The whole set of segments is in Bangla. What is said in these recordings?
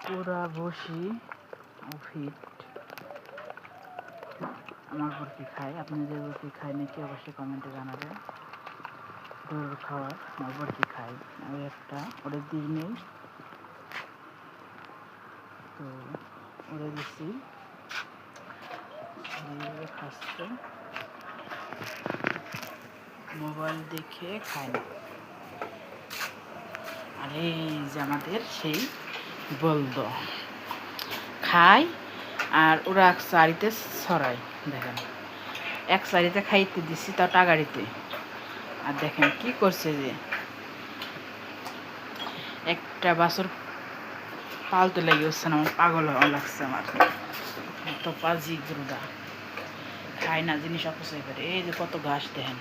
পুরা বসি ফিট আমার বরকি খায়। আপনাদের বরকি খায় নাকি অবশ্যই কমেন্টে জানাবেন। গরুর খাওয়ার আমার বরকি খায়। আমি একটা ওদের দিই নেই, তো ওরে দিচ্ছি খাচ্ছে। মোবাইল দেখে খায় না। আর এই যে আমাদের সেই বলদ খায়, আর ওরা এক চারিতে ছড়ায়। দেখেন এক চারিতে খাইতে দিচ্ছি, তাও টাগাড়িতে। আর দেখেন কি করছে, যে একটা বাছর পালতে লেগে হচ্ছে না, আমার পাগল হওয়া লাগছে। আমার তো পাজি গরুটা খায় না, জিনিস অপচয় করে। এই যে কত ঘাস দেখেন,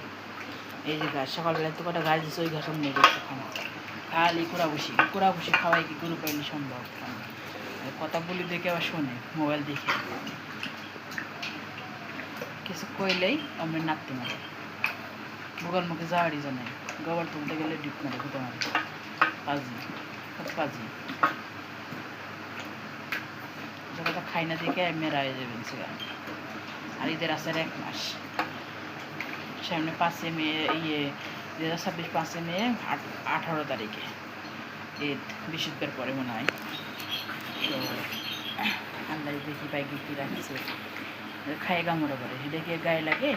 এই যে ঘাস সকালবেলা তো কটা ঘাস দিচ্ছে, ওই ঘাস নিয়ে গেছে খাওয়া। খালি কুড়াবুসি খাওয়াই কি গরু পাইলে সম্ভব? কথা বলি দেখে আবার শোনে, মোবাইল দেখে কিছু কইলেই আমি নাপতে মারে। ভূগোল মুখে যাওয়ারই জানে, গোবর তুলতে গেলে ডিপ মারে, ঘুটে মারে। পাজি কত পাজি, কথা খাই না দেখে মেয়েরা হয়ে যাবেন সেটা। আর ঈদের আসার 1 মাস, সামনে 5 মে, 2026 5 মে, 18 তারিখে ঈদ, বৃহস্পতিবার পরে মনে হয়। তো আল্লাহ দেখি বাইকে কি রাখছে, খায় গামড়া করে, দেখে গায়ে লাগে।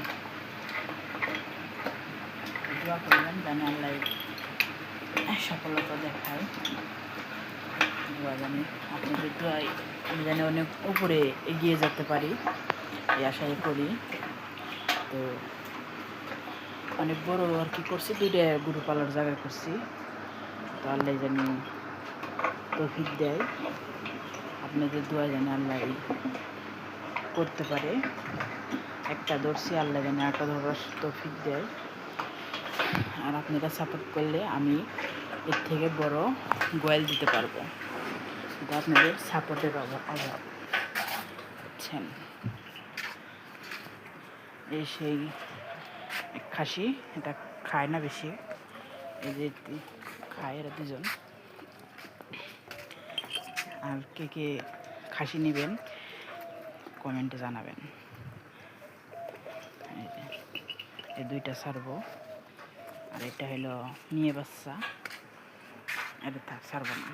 দোয়া করবেন জানি আল্লাহ সফলতা দেখায়। দোয়া জানি আপনাদের দোয়াই আমি জানি অনেক উপরে এগিয়ে যেতে পারি, এই আশাই করি। তো অনেক বড় আর কি করছি, 2টা গরু পালার জায়গা করছি। তো আল্লাহ জানি তৌফিক দেয়, আপনাদের দোয়া জানি আল্লাহ করতে পারে। একটা ধরছি, আল্লাহ জানি একটা ধরার তৌফিক দেয়। আর আপনারা সাপোর্ট করলে আমি এর থেকে বড় গোয়াল দিতে পারবো, কিন্তু আপনাদের সাপোর্টের অভাব। বুঝছেন, এই সেই খাসি, এটা খায় না বেশি, এই যে খায় এরা দুজন। আর কে কে খাসি নেবেন কমেন্টে জানাবেন। এই 2টা ছাড়বো, আর এটা হলো মেয়ে বাচ্চা, এটা ছাড়বো না।